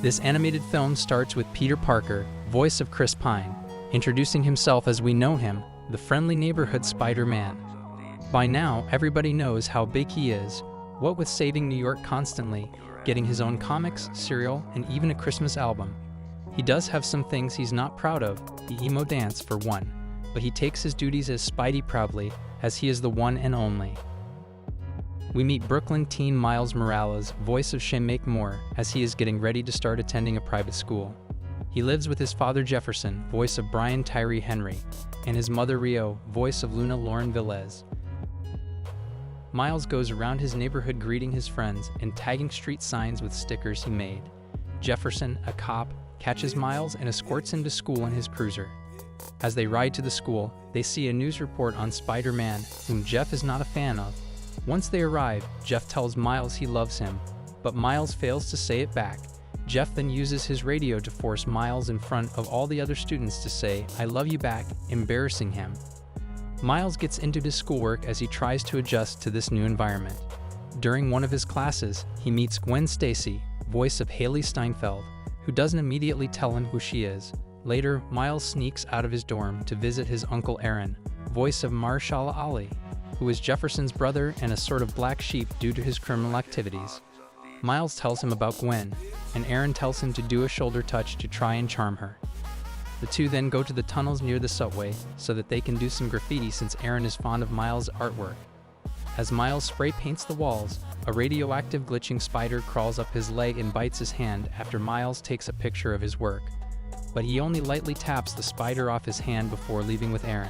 This animated film starts with Peter Parker, voice of Chris Pine, introducing himself as we know him, the friendly neighborhood Spider-Man. By now, everybody knows how big he is, what with saving New York constantly, getting his own comics, cereal, and even a Christmas album. He does have some things he's not proud of, the emo dance for one, but he takes his duties as Spidey proudly, as he is the one and only. We meet Brooklyn teen Miles Morales, voice of Shameik Moore, as he is getting ready to start attending a private school. He lives with his father Jefferson, voice of Brian Tyree Henry, and his mother Rio, voice of Luna Lauren Velez. Miles goes around his neighborhood greeting his friends and tagging street signs with stickers he made. Jefferson, a cop, catches Miles and escorts him to school in his cruiser. As they ride to the school, they see a news report on Spider-Man, whom Jeff is not a fan of. Once they arrive, Jeff tells Miles he loves him, but Miles fails to say it back. Jeff then uses his radio to force Miles in front of all the other students to say, "I love you" back, embarrassing him. Miles gets into his schoolwork as he tries to adjust to this new environment. During one of his classes, he meets Gwen Stacy, voice of Haley Steinfeld, who doesn't immediately tell him who she is. Later, Miles sneaks out of his dorm to visit his uncle Aaron, voice of Mahershala Ali, who is Jefferson's brother and a sort of black sheep due to his criminal activities. Miles tells him about Gwen, and Aaron tells him to do a shoulder touch to try and charm her. The two then go to the tunnels near the subway so that they can do some graffiti since Aaron is fond of Miles' artwork. As Miles spray paints the walls, a radioactive glitching spider crawls up his leg and bites his hand after Miles takes a picture of his work. But he only lightly taps the spider off his hand before leaving with Aaron.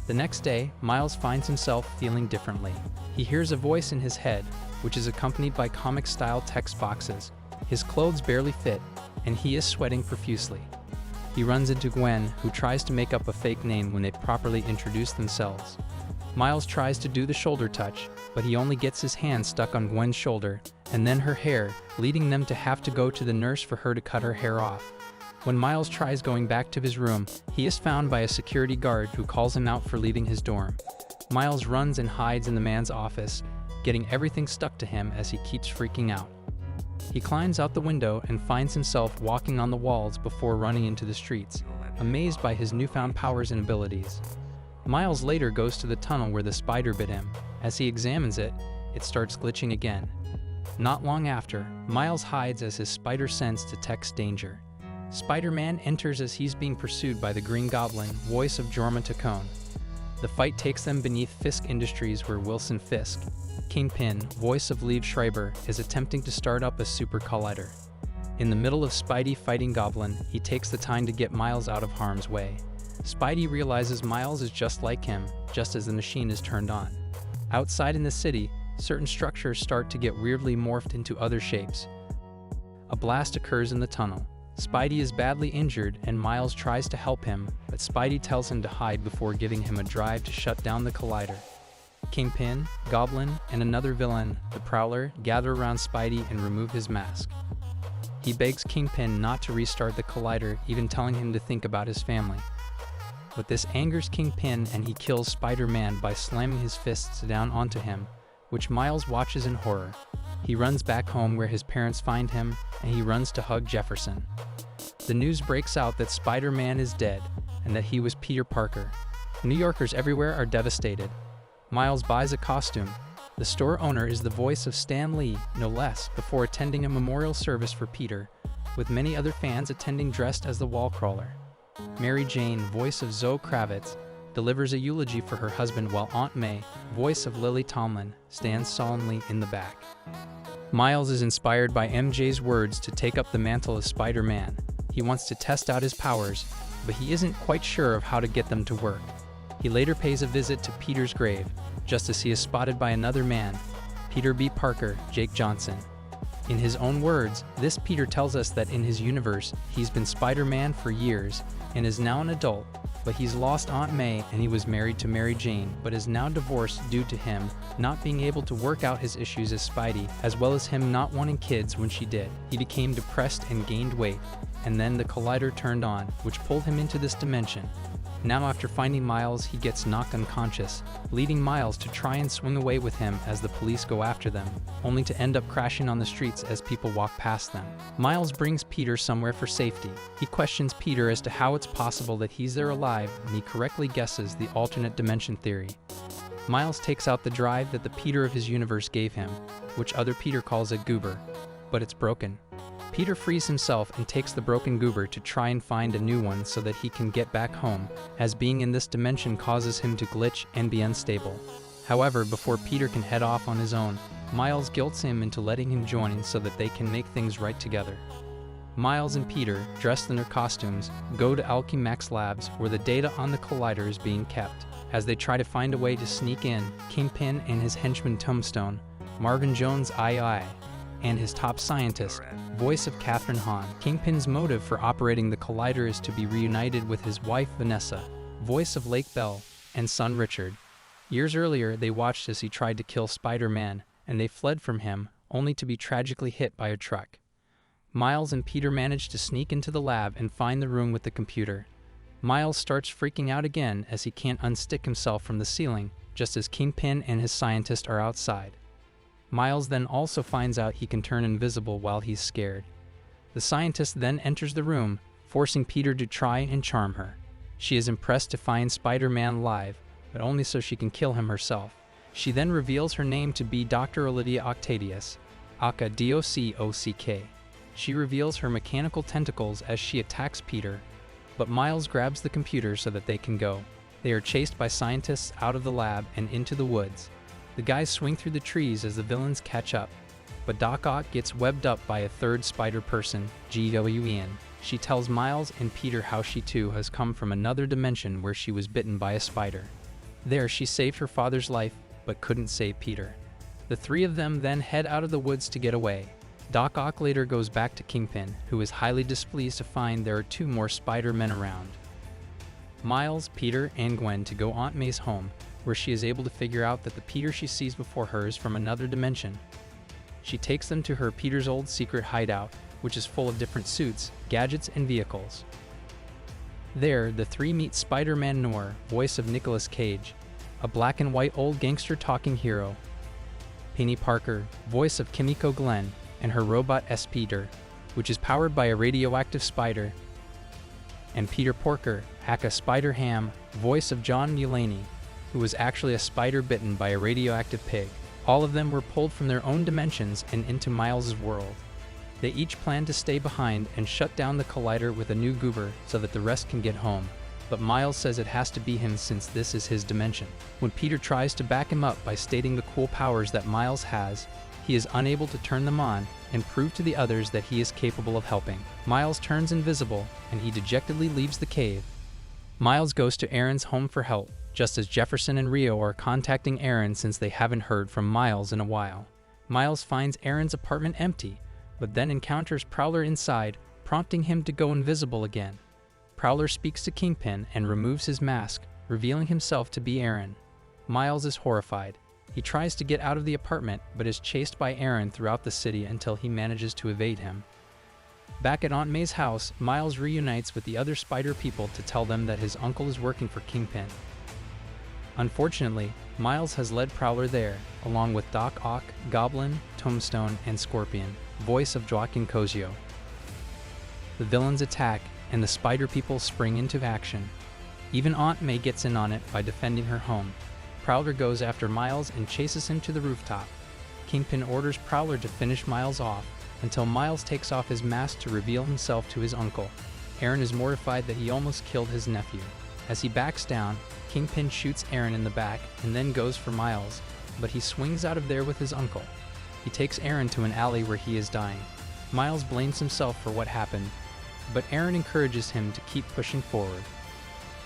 The next day, Miles finds himself feeling differently. He hears a voice in his head, which is accompanied by comic-style text boxes. His clothes barely fit, and he is sweating profusely. He runs into Gwen, who tries to make up a fake name when they properly introduce themselves. Miles tries to do the shoulder touch, but he only gets his hand stuck on Gwen's shoulder, and then her hair, leading them to have to go to the nurse for her to cut her hair off. When Miles tries going back to his room, he is found by a security guard who calls him out for leaving his dorm. Miles runs and hides in the man's office, getting everything stuck to him as he keeps freaking out. He climbs out the window and finds himself walking on the walls before running into the streets, amazed by his newfound powers and abilities. Miles later goes to the tunnel where the spider bit him. As he examines it, it starts glitching again. Not long after, Miles hides as his spider sense detects danger. Spider-Man enters as he's being pursued by the Green Goblin, voice of Jorma Tacone. The fight takes them beneath Fisk Industries where Wilson Fisk, Kingpin, voice of Liev Schreiber, is attempting to start up a super collider. In the middle of Spidey fighting Goblin, he takes the time to get Miles out of harm's way. Spidey realizes Miles is just like him, just as the machine is turned on. Outside in the city, certain structures start to get weirdly morphed into other shapes. A blast occurs in the tunnel. Spidey is badly injured and Miles tries to help him, but Spidey tells him to hide before giving him a drive to shut down the collider. Kingpin, Goblin, and another villain, the Prowler, gather around Spidey and remove his mask. He begs Kingpin not to restart the collider, even telling him to think about his family. But this angers Kingpin and he kills Spider-Man by slamming his fists down onto him, which Miles watches in horror. He runs back home where his parents find him, and he runs to hug Jefferson. The news breaks out that Spider-Man is dead, and that he was Peter Parker. New Yorkers everywhere are devastated. Miles buys a costume. The store owner is the voice of Stan Lee, no less, before attending a memorial service for Peter, with many other fans attending dressed as the wall crawler. Mary Jane, voice of Zoe Kravitz, delivers a eulogy for her husband while Aunt May, voice of Lily Tomlin, stands solemnly in the back. Miles is inspired by MJ's words to take up the mantle of Spider-Man. He wants to test out his powers, but he isn't quite sure of how to get them to work. He later pays a visit to Peter's grave, just as he is spotted by another man, Peter B. Parker, Jake Johnson. In his own words, this Peter tells us that in his universe, he's been Spider-Man for years and is now an adult, but he's lost Aunt May and he was married to Mary Jane, but is now divorced due to him not being able to work out his issues as Spidey, as well as him not wanting kids when she did. He became depressed and gained weight, and then the collider turned on, which pulled him into this dimension. Now after finding Miles, he gets knocked unconscious, leading Miles to try and swing away with him as the police go after them, only to end up crashing on the streets as people walk past them. Miles brings Peter somewhere for safety. He questions Peter as to how it's possible that he's there alive, and he correctly guesses the alternate dimension theory. Miles takes out the drive that the Peter of his universe gave him, which other Peter calls a goober, but it's broken. Peter frees himself and takes the broken goober to try and find a new one so that he can get back home, as being in this dimension causes him to glitch and be unstable. However, before Peter can head off on his own, Miles guilts him into letting him join so that they can make things right together. Miles and Peter, dressed in their costumes, go to Alchemax Labs where the data on the collider is being kept. As they try to find a way to sneak in, Kingpin and his henchman Tombstone, Marvin Jones II, and his top scientist, voice of Catherine Hahn. Kingpin's motive for operating the collider is to be reunited with his wife Vanessa, voice of Lake Bell, and son Richard. Years earlier, they watched as he tried to kill Spider-Man, and they fled from him, only to be tragically hit by a truck. Miles and Peter manage to sneak into the lab and find the room with the computer. Miles starts freaking out again as he can't unstick himself from the ceiling, just as Kingpin and his scientist are outside. Miles then also finds out he can turn invisible while he's scared. The scientist then enters the room, forcing Peter to try and charm her. She is impressed to find Spider-Man alive, but only so she can kill him herself. She then reveals her name to be Dr. Olivia Octavius, aka DOCOCK. She reveals her mechanical tentacles as she attacks Peter, but Miles grabs the computer so that they can go. They are chased by scientists out of the lab and into the woods. The guys swing through the trees as the villains catch up, but Doc Ock gets webbed up by a third spider person, GWEN. She tells Miles and Peter how she too has come from another dimension where she was bitten by a spider. There she saved her father's life, but couldn't save Peter. The three of them then head out of the woods to get away. Doc Ock later goes back to Kingpin, who is highly displeased to find there are two more Spider-Men around. Miles, Peter, and Gwen to go Aunt May's home, where she is able to figure out that the Peter she sees before her is from another dimension. She takes them to her Peter's old secret hideout, which is full of different suits, gadgets, and vehicles. There, the three meet Spider-Man Noir, voice of Nicolas Cage, a black and white old gangster talking hero, Penny Parker, voice of Kimiko Glenn, and her robot S-Peter, which is powered by a radioactive spider, and Peter Porker, aka Spider-Ham, voice of John Mulaney, who was actually a spider bitten by a radioactive pig. All of them were pulled from their own dimensions and into Miles' world. They each plan to stay behind and shut down the collider with a new goober so that the rest can get home, but Miles says it has to be him since this is his dimension. When Peter tries to back him up by stating the cool powers that Miles has, he is unable to turn them on and prove to the others that he is capable of helping. Miles turns invisible and he dejectedly leaves the cave. Miles goes to Aaron's home for help, just as Jefferson and Rio are contacting Aaron since they haven't heard from Miles in a while. Miles finds Aaron's apartment empty, but then encounters Prowler inside, prompting him to go invisible again. Prowler speaks to Kingpin and removes his mask, revealing himself to be Aaron. Miles is horrified. He tries to get out of the apartment, but is chased by Aaron throughout the city until he manages to evade him. Back at Aunt May's house, Miles reunites with the other spider people to tell them that his uncle is working for Kingpin. Unfortunately, Miles has led Prowler there, along with Doc Ock, Goblin, Tombstone, and Scorpion, voice of Joaquin Cosio. The villains attack, and the spider people spring into action. Even Aunt May gets in on it by defending her home. Prowler goes after Miles and chases him to the rooftop. Kingpin orders Prowler to finish Miles off, until Miles takes off his mask to reveal himself to his uncle. Aaron is mortified that he almost killed his nephew. As he backs down, Kingpin shoots Aaron in the back and then goes for Miles, but he swings out of there with his uncle. He takes Aaron to an alley where he is dying. Miles blames himself for what happened, but Aaron encourages him to keep pushing forward.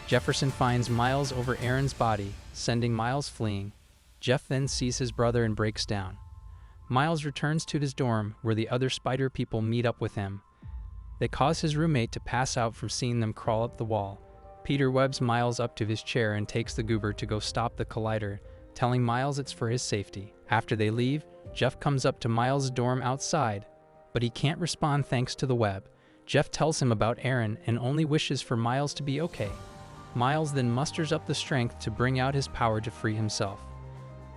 Jefferson finds Miles over Aaron's body, sending Miles fleeing. Jeff then sees his brother and breaks down. Miles returns to his dorm, where the other spider people meet up with him. They cause his roommate to pass out from seeing them crawl up the wall. Peter webs Miles up to his chair and takes the goober to go stop the collider, telling Miles it's for his safety. After they leave, Jeff comes up to Miles' dorm outside, but he can't respond thanks to the web. Jeff tells him about Aaron and only wishes for Miles to be okay. Miles then musters up the strength to bring out his power to free himself.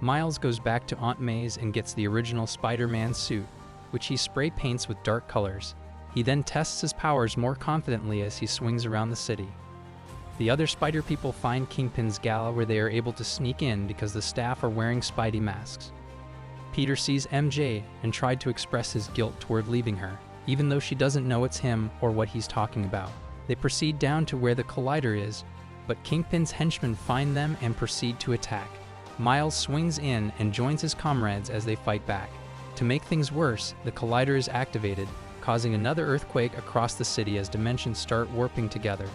Miles goes back to Aunt May's and gets the original Spider-Man suit, which he spray paints with dark colors. He then tests his powers more confidently as he swings around the city. The other Spider people find Kingpin's gala where they are able to sneak in because the staff are wearing Spidey masks. Peter sees MJ and tried to express his guilt toward leaving her, even though she doesn't know it's him or what he's talking about. They proceed down to where the collider is, but Kingpin's henchmen find them and proceed to attack. Miles swings in and joins his comrades as they fight back. To make things worse, the collider is activated, causing another earthquake across the city as dimensions start warping together.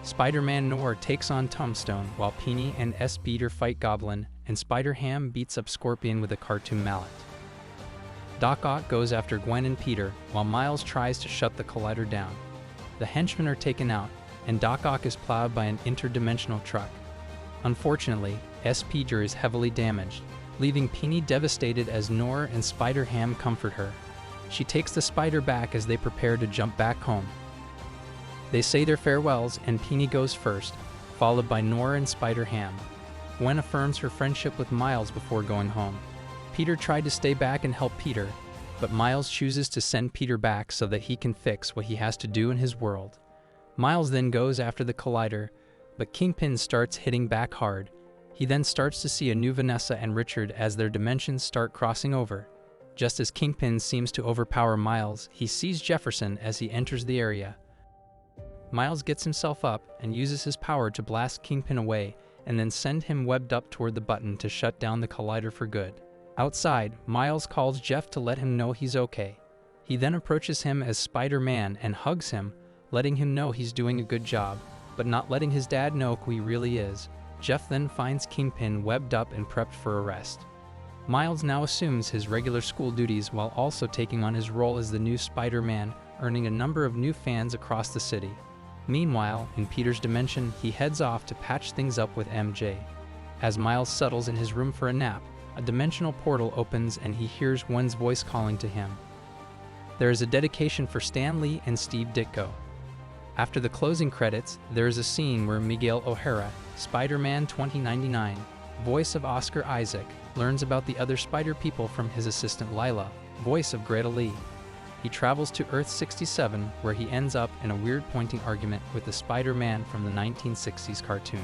Spider-Man Noir takes on Tombstone while Peony and S-Beater fight Goblin, and Spider-Ham beats up Scorpion with a cartoon mallet. Doc Ock goes after Gwen and Peter, while Miles tries to shut the collider down. The henchmen are taken out, and Doc Ock is plowed by an interdimensional truck. Unfortunately, S-Peter is heavily damaged, leaving Peony devastated as Noir and Spider-Ham comfort her. She takes the spider back as they prepare to jump back home. They say their farewells and Peony goes first, followed by Noir and Spider-Ham. Gwen affirms her friendship with Miles before going home. Peter tried to stay back and help Peter, but Miles chooses to send Peter back so that he can fix what he has to do in his world. Miles then goes after the collider, but Kingpin starts hitting back hard. He then starts to see a new Vanessa and Richard as their dimensions start crossing over. Just as Kingpin seems to overpower Miles, he sees Jefferson as he enters the area. Miles gets himself up and uses his power to blast Kingpin away and then send him webbed up toward the button to shut down the collider for good. Outside, Miles calls Jeff to let him know he's okay. He then approaches him as Spider-Man and hugs him, letting him know he's doing a good job, but not letting his dad know who he really is. Jeff then finds Kingpin webbed up and prepped for arrest. Miles now assumes his regular school duties while also taking on his role as the new Spider-Man, earning a number of new fans across the city. Meanwhile, in Peter's dimension, he heads off to patch things up with MJ. As Miles settles in his room for a nap, a dimensional portal opens and he hears Gwen's voice calling to him. There is a dedication for Stan Lee and Steve Ditko. After the closing credits, there is a scene where Miguel O'Hara, Spider-Man 2099, voice of Oscar Isaac, learns about the other Spider people from his assistant Lila, voice of Greta Lee. He travels to Earth 67, where he ends up in a weird pointing argument with the Spider-Man from the 1960s cartoon.